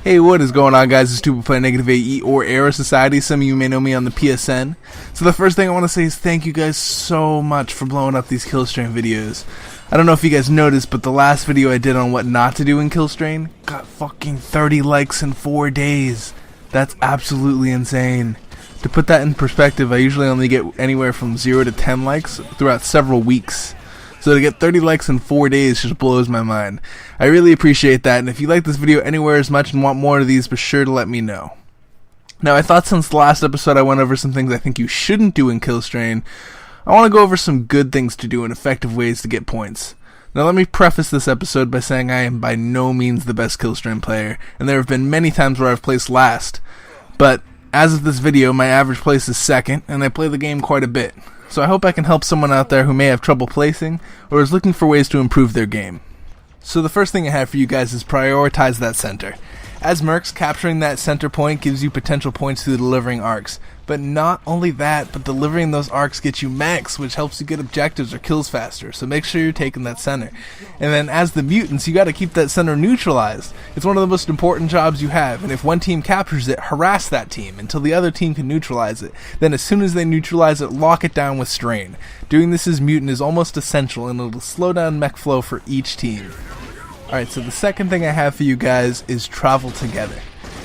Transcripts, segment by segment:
Hey, what is going on, guys? It's Tubaplyr, NegativeAE, or Era Society. Some of you may know me on the PSN. So the first thing I want to say is thank you guys so much for blowing up these Killstrain videos. I don't know if you guys noticed, but the last video I did on what not to do in Killstrain got fucking 30 likes in 4 days. That's absolutely insane. To put that in perspective, I usually only get anywhere from 0 to 10 likes throughout several weeks. So to get 30 likes in 4 days just blows my mind. I really appreciate that, and if you like this video anywhere as much and want more of these, be sure to let me know. Now, I thought since the last episode I went over some things I think you shouldn't do in Killstrain, I want to go over some good things to do and effective ways to get points. Now, let me preface this episode by saying I am by no means the best Killstrain player, and there have been many times where I've placed last. But as of this video, my average place is second, and I play the game quite a bit. So I hope I can help someone out there who may have trouble placing, or is looking for ways to improve their game. So the first thing I have for you guys is prioritize that center. As mercs, capturing that center point gives you potential points through delivering arcs. But not only that, but delivering those arcs gets you mechs, which helps you get objectives or kills faster, so make sure you're taking that center. And then as the mutants, you gotta keep that center neutralized. It's one of the most important jobs you have, and if one team captures it, harass that team until the other team can neutralize it. Then as soon as they neutralize it, lock it down with strain. Doing this as mutant is almost essential, and it'll slow down mech flow for each team. Alright, so the second thing I have for you guys is travel together.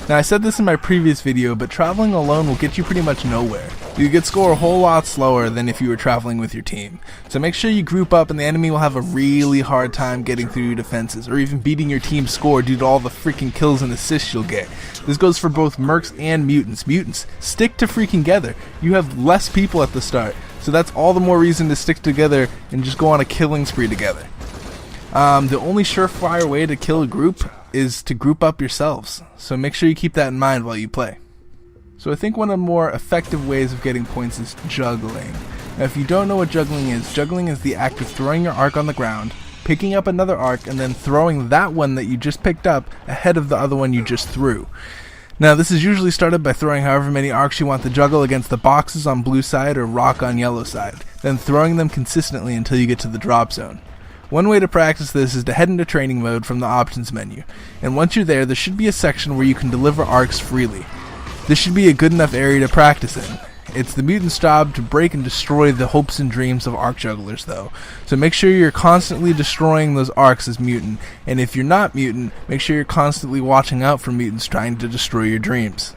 Now, I said this in my previous video, but traveling alone will get you pretty much nowhere. You could score a whole lot slower than if you were traveling with your team. So make sure you group up, and the enemy will have a really hard time getting through your defenses, or even beating your team's score due to all the freaking kills and assists you'll get. This goes for both mercs and mutants. Mutants, stick to freaking together. You have less people at the start, so that's all the more reason to stick together and just go on a killing spree together. The only surefire way to kill a group is to group up yourselves, so make sure you keep that in mind while you play. So I think one of the more effective ways of getting points is juggling. Now, if you don't know what juggling is the act of throwing your arc on the ground, picking up another arc, and then throwing that one that you just picked up ahead of the other one you just threw. Now, this is usually started by throwing however many arcs you want to juggle against the boxes on blue side or rock on yellow side, then throwing them consistently until you get to the drop zone. One way to practice this is to head into training mode from the options menu, and once you're there should be a section where you can deliver arcs freely. This should be a good enough area to practice in. It's the mutant's job to break and destroy the hopes and dreams of arc jugglers though, so make sure you're constantly destroying those arcs as mutant, and if you're not mutant, make sure you're constantly watching out for mutants trying to destroy your dreams.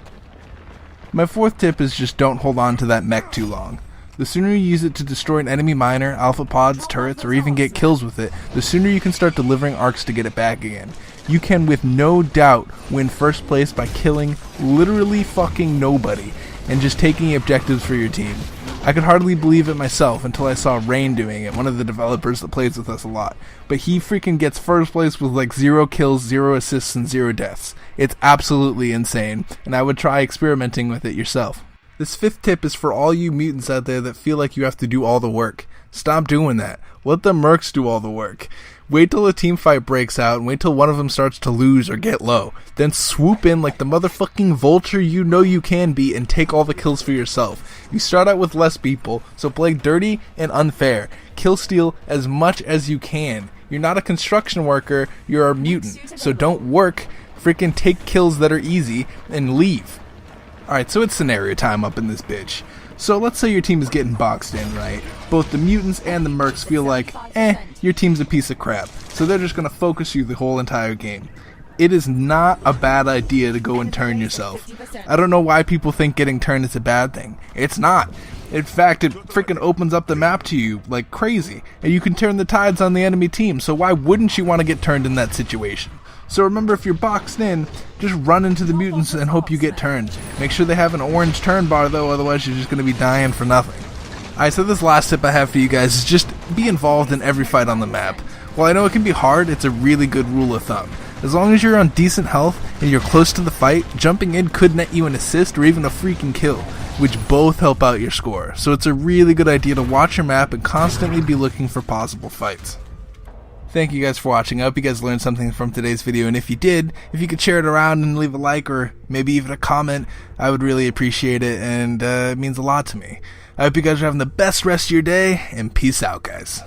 My fourth tip is just don't hold on to that mech too long. The sooner you use it to destroy an enemy miner, alpha pods, turrets, or even get kills with it, the sooner you can start delivering arcs to get it back again. You can with no doubt win first place by killing literally fucking nobody and just taking objectives for your team. I could hardly believe it myself until I saw Rain doing it, one of the developers that plays with us a lot. But he freaking gets first place with like 0 kills, 0 assists, and 0 deaths. It's absolutely insane, and I would try experimenting with it yourself. This fifth tip is for all you mutants out there that feel like you have to do all the work. Stop doing that. Let the mercs do all the work. Wait till a team fight breaks out and wait till one of them starts to lose or get low. Then swoop in like the motherfucking vulture you know you can be and take all the kills for yourself. You start out with less people, so play dirty and unfair. Kill steal as much as you can. You're not a construction worker, you're a mutant. So don't work, freaking take kills that are easy and leave. Alright, so it's scenario time up in this bitch. So let's say your team is getting boxed in, right? Both the mutants and the mercs feel like, your team's a piece of crap. So they're just gonna focus you the whole entire game. It is not a bad idea to go and turn yourself. I don't know why people think getting turned is a bad thing. It's not. In fact, it freaking opens up the map to you like crazy. And you can turn the tides on the enemy team, so why wouldn't you want to get turned in that situation? So remember, if you're boxed in, just run into the mutants and hope you get turned. Make sure they have an orange turn bar though, otherwise you're just going to be dying for nothing. Alright, so this last tip I have for you guys is just be involved in every fight on the map. While I know it can be hard, it's a really good rule of thumb. As long as you're on decent health and you're close to the fight, jumping in could net you an assist or even a freaking kill, which both help out your score. So it's a really good idea to watch your map and constantly be looking for possible fights. Thank you guys for watching. I hope you guys learned something from today's video, and if you did, if you could share it around and leave a like or maybe even a comment, I would really appreciate it, and it means a lot to me. I hope you guys are having the best rest of your day, and peace out, guys.